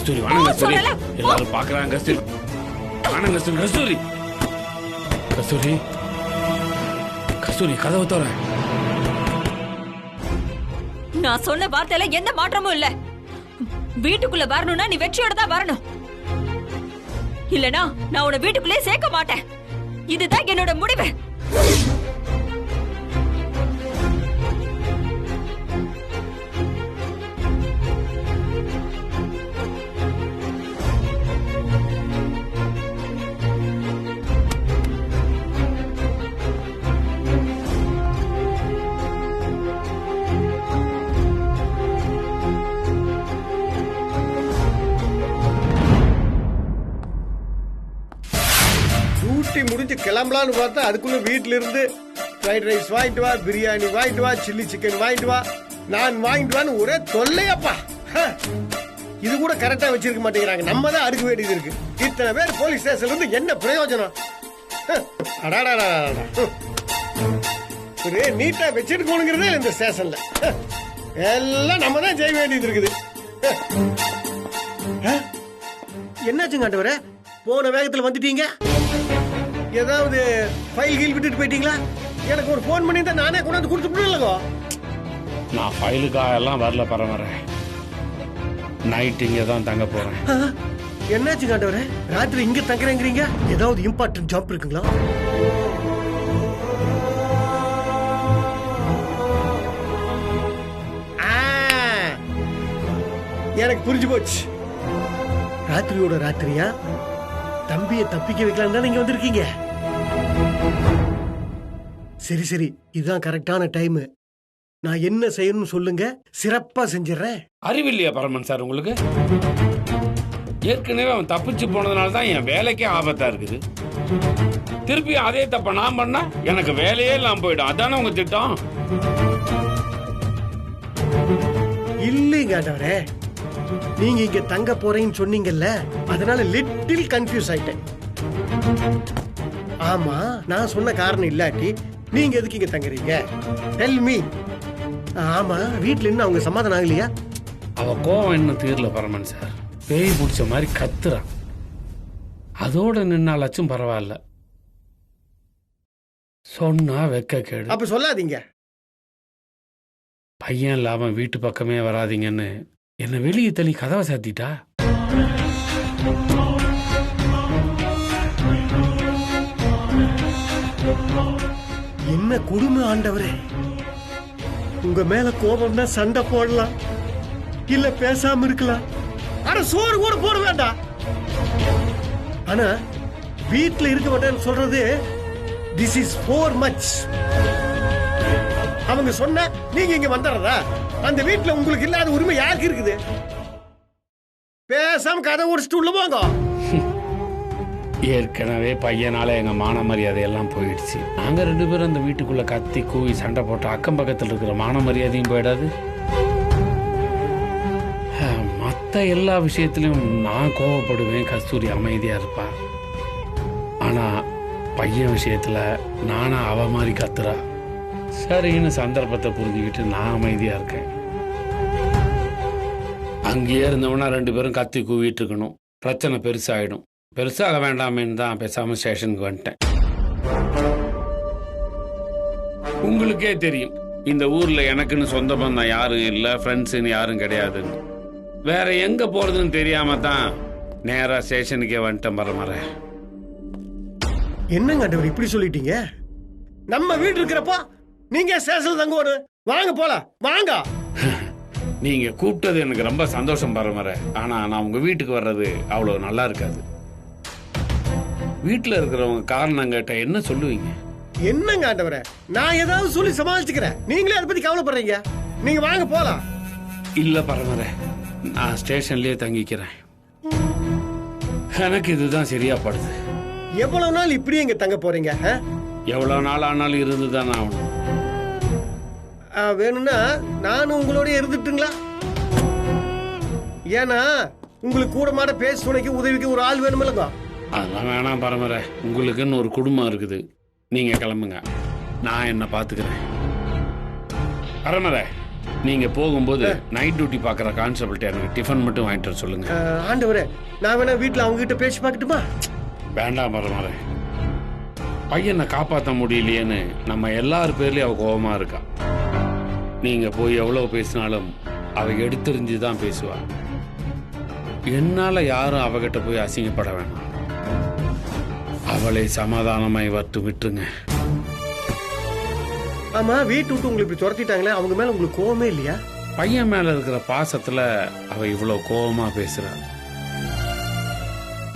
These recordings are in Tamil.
கஸ்தூரி வாங்க கஸ்தூரி, எல்லாரும் பாக்குறாங்க கஸ்தூரி. வாங்க கஸ்தூரி. கஸ்தூரி கஸ்தூரி கஸ்தூரி கதவை தர. நான் சொன்ன வார்த்தையில எந்த மாற்றமும் இல்ல. வீட்டுக்குள்ள வரணும்னா நீ வெற்றியோட தான் வரணும். இல்லனா நான் உன்னை வீட்டுக்குள்ளே சேர்க்க மாட்டேன். இதுதான் என்னோட முடிவு. முடிஞ்சு கிளம்பலான்னு பார்த்தா அதுக்குள்ள வீட்டுல இருந்து ஃப்ரைட் ரைஸ் வாங்கிட்டு வா, பிரியாணி வாங்கிட்டு வா, சில்லி சிக்கன் வாங்கிட்டு வா, நான் வாங்கிட்டு வான்னு ஒரே தொல்லையப்பா. இது கூட கரெக்டா வச்சிருக்க மாட்டேங்கிறாங்க. நம்ம தான் அடுக்க வேண்டியது இருக்கு. இத்தனை பேர் போலீஸ் ஸ்டேஷன்ல இருந்து என்ன பிரயோஜனம்? ஒரே நீட்டா வச்சிருக்கணுங்கிறதே இந்த ஸ்டேஷன்ல எல்லாம் நம்ம தான் செய்ய வேண்டியது இருக்குது. என்னாச்சுங்க ஆண்டவரே, போன வேகத்துல வந்துட்டீங்க? ஏதாவது ஃபைல் கீழ் விட்டுட்டு போயிட்டீங்களா? எனக்கு ஒரு போன் பண்ணி தான் நானே கொண்டாந்து கொடுத்துட்டேன்லங்கோ. நான் ஃபைலுக்காக எல்லாம் வரல பரமர. நைட் இங்க தான் தங்க போறேன். என்னாச்சு காண்டவரே, ராத்திரி இங்க தங்குறேங்கிறீங்க? ஏதாவது இம்பார்ட்டன்ட் ஜாப் இருக்குங்களா? எனக்கு புரிஞ்சு போச்சு. ராத்திரியோட ராத்திரியா தம்பியை தப்பிக்க வைக்கலாம் தான் நீங்க வந்திருக்கீங்க. சரி சரி, இதுதான் கரெக்டான டைம். நான் என்ன செய்யணும்னு சொல்லுங்க, சிறப்பா செஞ்சிடறேன். அறிவில்லையா பரமன் சார் உங்களுக்கு? ஏற்கனவே அவன் தப்பிச்சு போனதுனால தான் என் வேலைக்கே ஆபத்தா இருக்குது. திருப்பி அதே தப்ப நான் பண்ணா எனக்கு வேலையே இல்லாம போயிடும். அதானே உங்க திட்டம்? இல்லைங்க ஆண்டவரே, நீங்க இங்க தங்க போறீங்கன்னு சொன்னீங்கல்ல, அதனால லிட்டில் கன்ஃபியூஸ் ஆயிட்டேன். ஆமா, நான் சொன்ன காரணம் இல்லாட்டி நீங்க எதுக்கு இங்க தங்குறீங்க? Tell me. ஆமா, வீட்ல இன்னும் அவங்க சமாதானம் ஆகலையா? அவ கோவம் இன்னும் தீரல பரமன் சார். பேய் பிடிச்ச மாதிரி கத்துறான். அதோட நின்னாலாச்சும் பரவாயில்ல. சொன்னா வெக்க கேடு. அப்ப சொல்லாதீங்க. பையன் இல்லாம வீட்டு பக்கமே வராதீங்கன்னு என்ன வெளியே தள்ளி கதவை சாத்திட்டா. என்ன கொடுமை ஆண்டவரே. உங்க மேல கோபம்னா சண்டை போடலாம், இல்ல பேசாம இருக்கலாம், ஆனா சோறு கூட போட வேண்டாம். ஆனா வீட்டுல இருக்க மாட்டேன்னு சொல்றது திஸ் இஸ் ஃபோர் மச். அவங்க சொன்ன நீங்க இங்க வந்துடுறதா? அந்த வீட்டுல உங்களுக்கு இல்லாத உரிமை யாருக்கு இருக்குது? பேசாம கதை உடைச்சிட்டு உள்ள போங்க. ஏற்கனவே பையனால எங்க மான மரியாதை எல்லாம் போயிடுச்சு. நாங்க 2 பேரும் அந்த வீட்டுக்குள்ள கத்தி கூவி சண்டை போட்ட அக்கம் பக்கத்தில் இருக்கிற மான மரியாதையும் போயிடாது. மற்ற எல்லா விஷயத்திலும் நான் கோவப்படுவேன், கஸ்தூரி அமைதியா இருப்பா. ஆனா பையன் விஷயத்துல நானா அவ மாதிரி கத்துறா. சரின்னு சந்தர்ப்பத்தை புரிஞ்சுக்கிட்டு நான் அமைதியா இருக்கேன். அங்கேயே இருந்தவனா 2 பேரும் கத்தி கூவிட்டு இருக்கணும். பிரச்சனை பெருசாயிடும். பெருசாக வேண்டாமேன்னு தான் பேசாம ஸ்டேஷனுக்கு வந்துட்டேன். உங்களுக்கே தெரியும், இந்த ஊர்ல எனக்குன்னு சொந்த பந்தம் யாரும் இல்லை, ஃப்ரெண்ட்ஸுன்னு யாரும் கிடையாதுன்னு. வேற எங்க போறதுன்னு தெரியாம தான் நேரா ஸ்டேஷனுக்கே வந்துட்டேன் பரமர. என்னங்க ஆண்டவர் இப்படி சொல்லிட்டீங்க? நம்ம வீடு இருக்கிறப்போ நீங்க ஸ்டேஷன்ல தங்குவோம். வாங்க போலாம், வாங்க. நீங்க கூப்பிட்டது எனக்கு ரொம்ப சந்தோஷம் பரமர. ஆனா நான் உங்க வீட்டுக்கு வர்றது அவ்வளவு நல்லா இருக்காது. வீட்டுல இருக்கிறவங்க காரணம் கேட்ட என்ன சொல்லுவீங்க? என்னங்க ஆண்டவரே, நான் ஏதாவது சொல்லி சமாளிச்சுக்கிறேன். நீங்களே அதை பத்தி கவலைப்படுறீங்க. நீங்க வாங்க போலாம். இல்ல பரமர, நான் ஸ்டேஷன்லயே தங்கிக்கிறேன். எனக்கு இதுதான் சரியா படுது. எவ்வளவு நாள் இப்படியே இங்க தங்க போறீங்க? எவ்வளவு நாள் ஆனாலும் இருந்துதான் ஆகணும். வேணும்னா நானும் உங்களோட இருந்துட்டுங்களா? ஏன்னா உங்களுக்கு கூட மாட பேச துணைக்கு உதவிக்கு ஒரு ஆள் வேணுமில்லங்க. அதெல்லாம் வேணாம் பரமர. உங்களுக்குன்னு ஒரு குடும்பம் இருக்குது. நீங்க கிளம்புங்க, நான் என்ன பாத்துக்கிறேன். பரமர, நீங்க போகும்போது நைட் டியூட்டி பாக்குற கான்ஸ்டபிள்கிட்ட எனக்கு டிஃபன் மட்டும் வாங்கிட்டு வர சொல்லுங்க. ஆண்டவரே, நான் வேணா வீட்டுல அவங்க கிட்ட பேசி பார்க்கட்டுமா? வேண்டாம் மரமாற, பையனை காப்பாற்ற முடியலையேன்னு நம்ம எல்லார் பேர்லயும் அவ கோபமா இருக்கா. நீங்க போய் எவ்வளவு பேசினாலும் அவ எடுத்தெறிஞ்சு தான் பேசுவா. என்னால யாரும் அவகிட்ட போய் அசிங்கப்பட வேணாம். அவளை சமாதானமாய் வரட்டு விட்டுருங்க. ஆமா, வீட்டு விட்டு உங்களுக்கு இப்படி துரத்திட்டாங்களே, அவங்க மேல உங்களுக்கு கோவமே இல்லையா? பையன் மேல இருக்கிற பாசத்துல அவ இவ்வளவு கோபமா பேசுறா.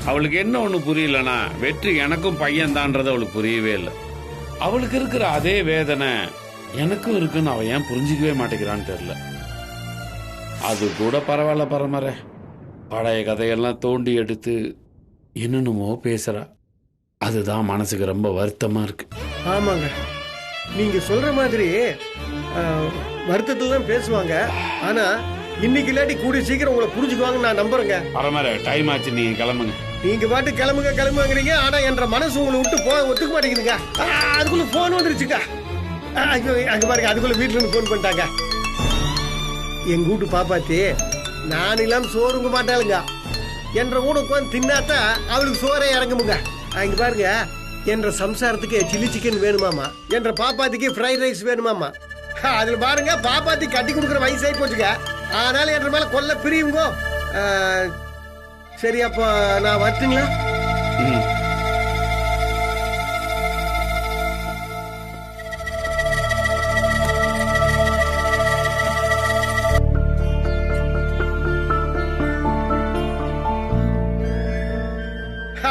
அவளுக்கு என்ன ஒண்ணு புரியலனா, வெற்றி எனக்கும் பையன் தான்றது அவளுக்கு புரியவே இல்லை. அவளுக்கு இருக்கிற அதே வேதனை எனக்கும் இருக்குன்னு அவ ஏன் புரிஞ்சிக்கவே மாட்டேங்கிறான்னு தெரியல. அது கூட பரவாயில்ல பரமர, பழைய கதையெல்லாம் தோண்டி எடுத்து என்னென்னமோ பேசுறா. அதுதான் மனசுக்கு ரொம்ப வருத்தமா இருக்கு. ஆமாங்க, நீங்க சொல்ற மாதிரி வருத்தத்துல தான் பேசுவாங்க. ஆனா இன்னைக்கு இல்லாட்டி கூடிய சீக்கிரம் உங்களை புரிஞ்சுக்குவாங்க நான் நம்புறேங்க. பரமர, டைம் ஆச்சு, நீங்க கிளம்புங்க. நீங்க பாட்டு கிளம்புங்கிறீங்க, ஆனா என்ற மனசு உங்களை விட்டு போக ஒத்துக்க மாட்டேங்குதுங்க. அதுக்குள்ள போன் வந்துருச்சுங்க. அங்க பாருங்க, அதுக்குள்ள வீட்டுல இருந்து போன் பண்ணிட்டாங்க. எங்க வீட்டு பாப்பாத்தி நான் இல்லாம சோறுங்க மாட்டாளுங்க. என்ற கூட உட்காந்து தின்னாத்தான் அவளுக்கு சோறே இறங்குமுங்க. இங்க பாருங்க, என்ற சம்சாரத்துக்கு சில்லி சிக்கன் வேணுமாமா, என்ற பாப்பாத்திக்கு ஃப்ரைட் ரைஸ் வேணுமாமா. அதுல பாருங்க, பாப்பாத்தி கட்டி கொடுக்குற வயசாகி போச்சுங்க. அதனால என்ற மேல கொல்ல பிரியுங்கோ. சரி, அப்போ நான் வரட்டுங்களா?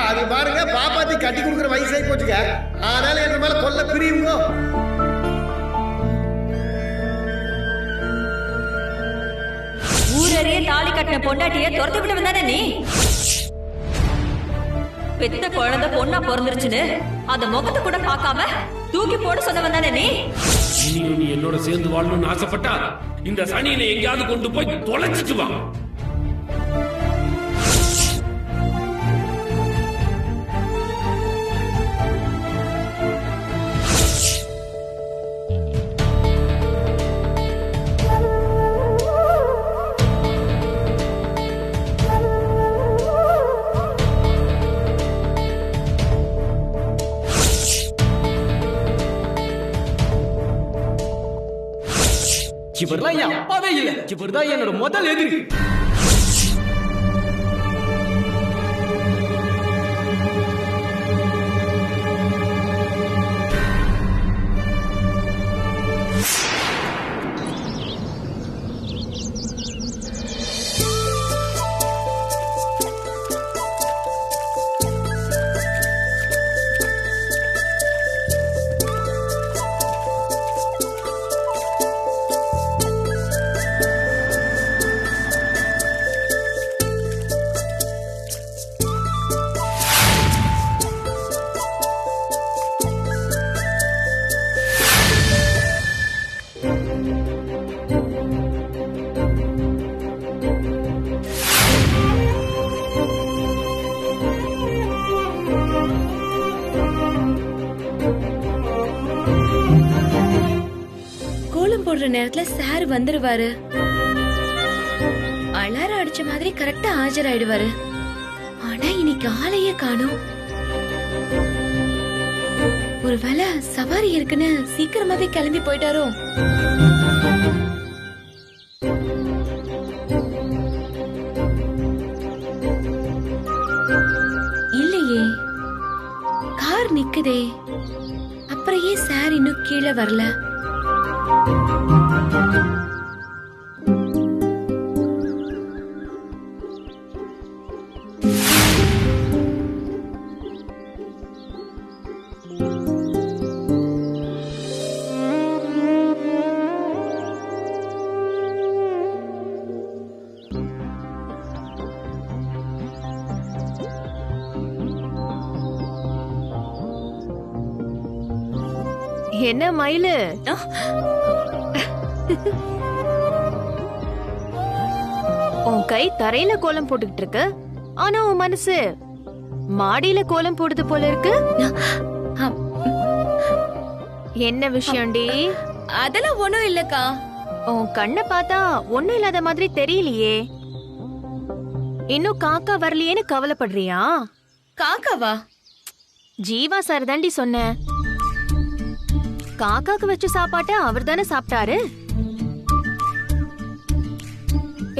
அது பாருங்க, பாப்பாத்தி கட்டி கொடுக்குற வயசாகி போச்சுங்க. அதனால என்ற மேல கொல்ல பிரியுங்கோ. ஊரறிய தாலி கட்டின பொண்டாட்டிய துரத்து விட்டு வந்தானே நீ. பெத்த குழந்தை பொண்ணா பிறந்துருச்சுன்னு அந்த முகத்தை கூட பார்க்காம தூக்கி போட சொன்ன வந்தானே நீ. நீ என்னோட சேர்ந்து வாழணும்னு ஆசைப்பட்டா இந்த சனியில எங்கேயாவது கொண்டு போய் தொலைச்சிட்டு வா. இவர்தான் என் அப்பாவே இல்ல, இவர்தான் என்னோட முதல் எதிரி. போடுற நேரத்துல சார் வந்துருவாரு. அலாரம் அடிச்ச மாதிரி கரெக்டா ஆஜராயிடுவாரு. ஆனா இன்னைக்கு ஆளையே காணோம். ஒருவேளை சவாரி இருக்குன்னு சீக்கிரமாவே கிளம்பி போயிட்டாரோ? இல்லையே, கார் நிக்குதே. அப்புறம் ஏன் சார் இன்னும் கீழே வரல? என்ன மயிலு, உன் கை தரையில கோலம் போட்டுக்கிட்டு இருக்கு, ஆனா உன் மனசு மாடியில கோலம் போடுது போல இருக்கு. என்ன விஷயம்டி? அதெல்லாம் ஒண்ணும் இல்லக்கா. உன் கண்ணை பார்த்தா ஒண்ணும் இல்லாத மாதிரி தெரியலையே. இன்னும் காக்கா வரலையேன்னு கவலைப்படுறியா? காக்காவா? ஜீவா சார் தாண்டி சொன்ன. காக்காக்கு வச்ச சாப்பாட்ட அவர் தானே சாப்பிட்டாரு.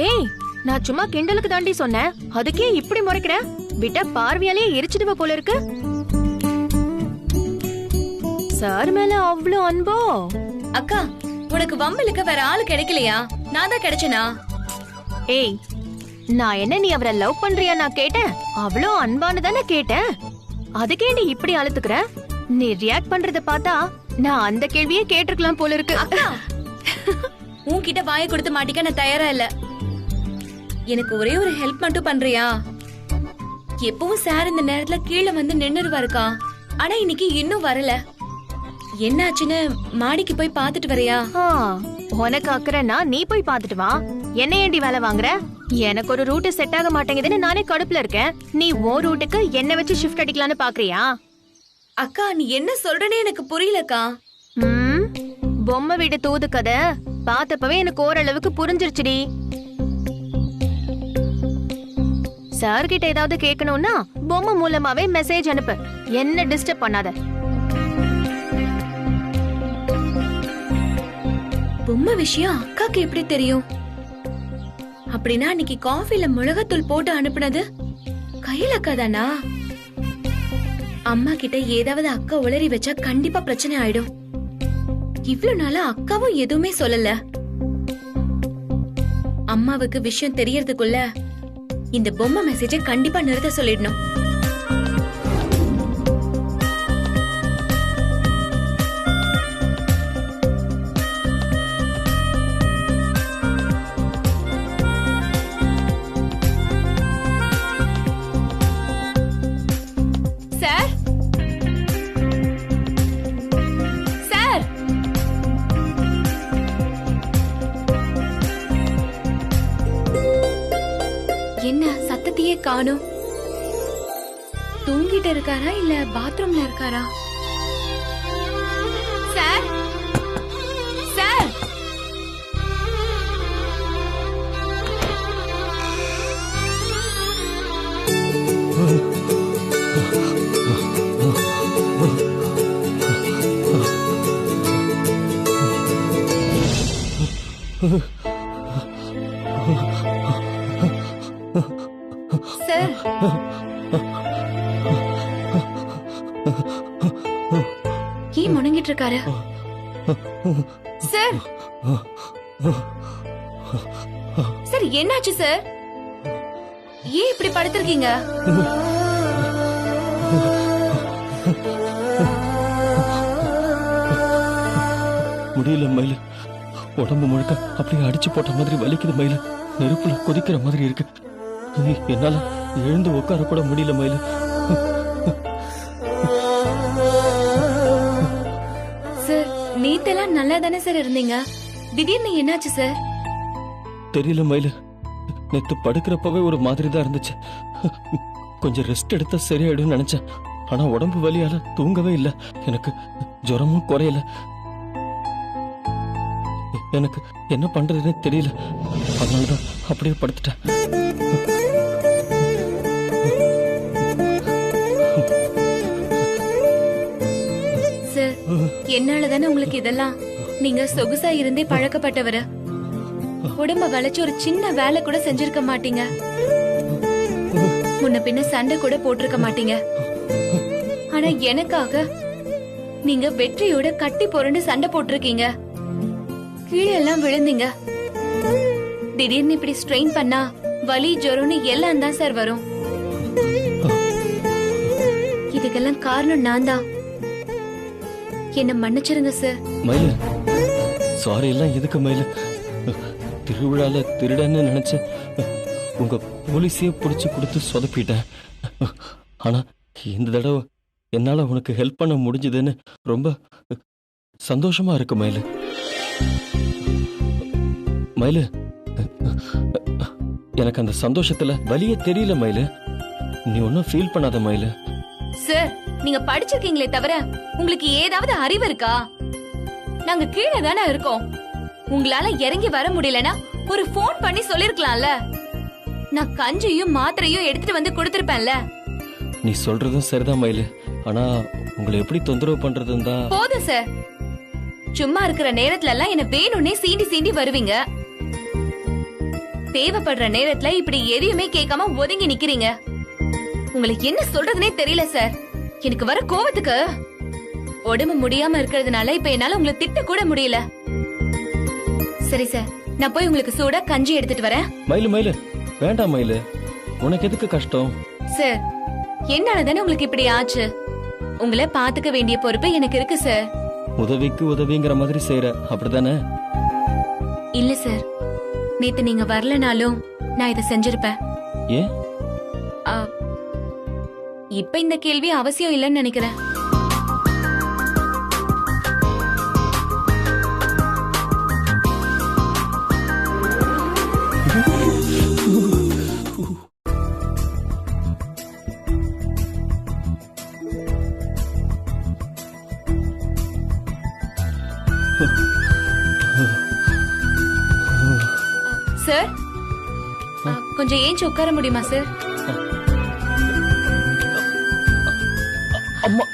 ஏய், நான் சும்மா கிண்டலுக்கு தாண்டி சொன்னேன். அதுக்கே இப்படி முறைக்கிற? விட்ட பார்வையாலே எரிச்சிடுவ போல இருக்கு. சார் மேல அவ்வளவு அன்போ? அக்கா, உனக்கு வம்பலுக்கு வேற ஆளு கிடைக்கலையா? நான் தான் கிடைச்சனா? ஏய், நான் என்ன நீ அவரை லவ் பண்றியா நான் கேட்டேன். அவ்வளோ அன்பானு தானே கேட்டேன். அதுக்கேண்டி இப்படி அழுத்துக்கிற? நீ ரியாக்ட் பண்றத பார்த்தா நான் அந்த கேள்வியே கேட்டிருக்கலாம் போல இருக்கு. அக்கா, உன்கிட்ட வாயை கொடுத்து மாட்டிக்க நான் தயாரா இல்ல. எனக்கு ஒரே ஒரு ஹெல்ப் மட்டும் பண்றியா? எப்பவும் சார் இந்த நேரத்துல கீழே வந்து நின்னுருவாருக்கா. ஆனா இன்னைக்கு இன்னும் வரல. என்னாச்சுன்னு மாடிக்கு போய் பாத்துட்டு வரையா? உனக்கு அக்கறைன்னா நீ போய் பாத்துட்டு வா. என்ன ஏண்டி வேலை வாங்குற? எனக்கு ஒரு ரூட் செட் ஆக மாட்டேங்குதுன்னு நானே கடுப்புல இருக்கேன். நீ உன் ரூட்டுக்கு என்ன வச்சு ஷிஃப்ட் அடிக்கலான்னு பாக்குறியா? அக்கா, நீ என்ன சொல்றனே எனக்கு புரியலக்கா. பொம்மை வீடு தூது கதை பார்த்தப்பவே எனக்கு ஓரளவுக்கு புரிஞ்சிருச்சுடி. சார் கிட்ட ஏதாவது கேட்கணும்னா பொம்மை மூலமாவே மெசேஜ் அனுப்பு. என்ன டிஸ்டர்ப் பண்ணாத. பொம்மை விஷயம் அக்காக்கு எப்படி தெரியும்? அப்படின்னா அன்னைக்கு காஃபில மிளகாத்தூள் போட்டு அனுப்புனது கையில அக்கா தானா? அம்மா கிட்ட ஏதாவது அக்கா உளறி வச்சா கண்டிப்பா பிரச்சனை ஆயிடும். இவ்ளோ நாளா அக்காவும் எதுவுமே சொல்லல. அம்மாவுக்கு விஷயம் தெரியறதுக்குள்ள இந்த பொம்மை மெசேஜ கண்டிப்பா நிறுத்த சொல்லிடணும். சார், சார், என்ன சத்தத்தையே காணோம்? தூங்கிட்டு இருக்காரா இல்ல பாத்ரூம்ல இருக்காரா? சார், சார், சார், ஏன் முணங்கிட்டு இருக்காரு? சார், சார் என்னாச்சு சார்? ஏன் இப்படி படுத்திருக்கீங்க? முடியல மயில. உடம்பு முழுக்க அப்படியே அடிச்சு போட்ட மாதிரி வலிக்குது மயில. நெருப்புல கொதிக்கிற மாதிரி இருக்கு. என்னால எழுந்து உட்கார கூட முடியல மயில. சார், நேத்தெல்லாம் நல்லா தானே சார் இருந்தீங்க. திடீர்னு என்னாச்சு சார்? தெரியல மயில. நேத்து படுக்கிறப்பவே ஒரு மாதிரி தான் இருந்துச்சு. கொஞ்சம் ரெஸ்ட் எடுத்தா சரியாயிடும் நினைச்சேன். ஆனா உடம்பு வலியால தூங்கவே இல்லை. எனக்கு ஜுரமும் குறையல. எனக்கு என்ன பண்றதுன்னே தெரியல. அதனாலதான் அப்படியே படுத்துட்டேன். சார், என்னாலதானே உங்களுக்கு இதெல்லாம்? நீங்க சொகுசா இருந்தே பழக்கப்பட்டவரு. உடம்ப வளைச்சு ஒரு சின்ன வேலை கூட செஞ்சிருக்க மாட்டீங்க. முன்ன பின்ன சண்டை கூட போட்டிருக்க மாட்டீங்க. ஆனா எனக்காக நீங்க வெற்றியோட கட்டி புரண்டு சண்டை போட்டிருக்கீங்க. கீழே எல்லாம் விழுந்தீங்க. திடீர்னு இப்படி ஸ்ட்ரெயின் பண்ணா வலி ஜுரம்னு எல்லாம் தான் சார் வரும். இதுக்கெல்லாம் காரணம் நான் தான். என்ன மன்னிச்சிருங்க சார். மயில, சாரி எல்லாம் எதுக்கு மயில? திருவிழால திருடன்னு நினைச்சு உங்க போலீஸையே பிடிச்சு கொடுத்து சொதப்பிட்டேன். ஆனா இந்த தடவை என்னால உனக்கு ஹெல்ப் பண்ண முடிஞ்சதுன்னு ரொம்ப சந்தோஷமா இருக்கு மயில. மயில, எனக்கு அந்த சந்தோஷத்துல வலியே தெரியல மயில. நீ ஒன்னும் ஃபீல் பண்ணாத மயில. சார், நீங்க படிச்சிருக்கீங்களே தவிர உங்களுக்கு ஏதாவது அறிவு இருக்கா? நாங்க கீழே தானே இருக்கோம். உங்களால இறங்கி வர முடியலனா ஒரு ஃபோன் பண்ணி சொல்லிருக்கலாம்ல. நான் கஞ்சியும் மாத்திரையும் எடுத்துட்டு வந்து கொடுத்திருப்பேன்ல. நீ சொல்றதும் சரிதான் மயிலு. ஆனா உங்களை எப்படி தொந்தரவு பண்றதுன்னு தான். போதும் சார். சும்மா இருக்கிற நேரத்துல எல்லாம் என்ன வேணும்னே சீண்டி சீண்டி வருவீங்க. தேவைப்படுற நேரத்துல இப்படி எதையுமே கேட்காம ஒதுங்கி நிக்கிறீங்க. உங்களுக்கு என்ன சொல்றதுனே தெரியல சார். எனக்கு வர கோவத்துக்கு உடம்பு முடியாம இருக்கிறதுனால இப்ப என்னால உங்களை திட்ட கூட முடியல. சரி சார், நான் போய் உங்களுக்கு சூடா கஞ்சி எடுத்துட்டு வரேன். மயிலு மயிலு வேண்டாம் மயிலு, உனக்கு எதுக்கு கஷ்டம்? சார், என்னால தானே உங்களுக்கு இப்படி ஆச்சு. உங்களை பாத்துக்க வேண்டிய பொறுப்பு எனக்கு இருக்கு சார். உதவிக்கு உதவிங்கிற மாதிரி செய்யற, அப்படிதானே? இல்ல சார், நேத்து நீங்க வரலனாலும் நான் இதை செஞ்சிருப்பேன். ஏன்? ஆ, இப்ப இந்த கேள்வி அவசியம் இல்லைன்னு நினைக்கிறேன். சார், கொஞ்சம் ஏஞ்சி உட்கார முடியுமா சார்? அம்மா.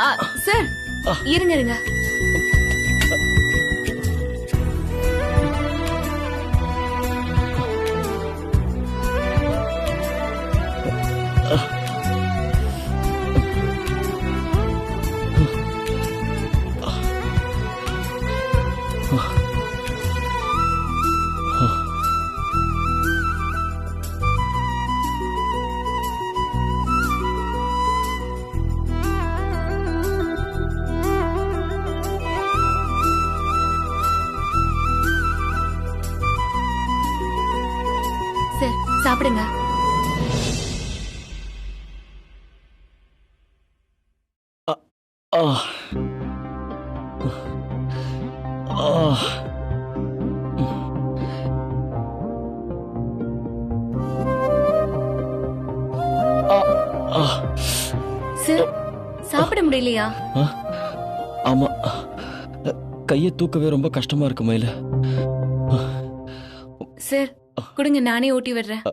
சார், இருங்க இருங்க. சார், சாப்பிடுங்க. ஆ. ஆ. ஆ. சார், சாப்பிட முடியலையா? ஆ. ஆமா, கையை தூக்கவே ரொம்ப கஷ்டமா இருக்கு மயில. சார், கொடுங்க, நானே ஊட்டி விடுறேன்.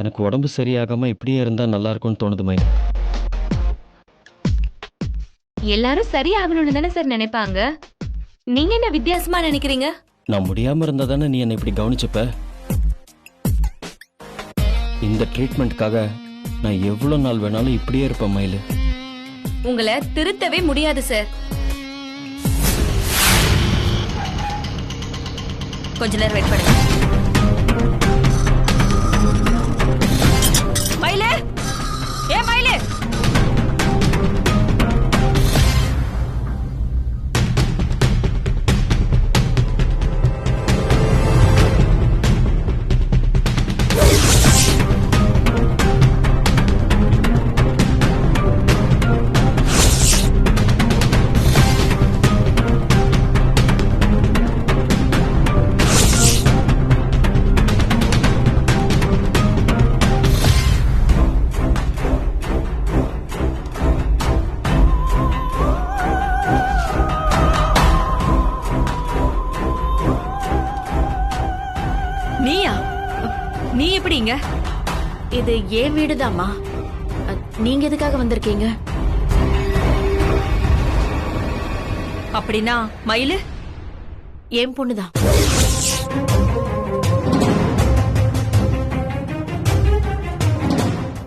எனக்கு உடம்பு சரியாகாம இப்படியே இருந்தா நல்லா இருக்கும்னு தோணுது மயில். எல்லாரும் சரியாகணும்னு தானே சார் நினைப்பாங்க. நீங்க என்ன வித்தியாசமா நினைக்கிறீங்க? நான் முடியாம இருந்தா தானே நீ என்னை இப்படி கவனிச்சுப்ப. இந்த ட்ரீட்மெண்ட்காக நான் எவ்வளவு நாள் வேணாலும் இப்படியே இருப்பேன் மயிலு. உங்களை திருத்தவே முடியாது சார். கொஞ்ச நேரம் வெயிட் பண்ணுங்க. மயிலு, ஏ மயிலு, இது ஏன் வீடுதாம்மா. நீங்க எதுக்காக வந்திருக்கீங்க? அப்படின்னா மயிலு என் பொண்ணுதான்.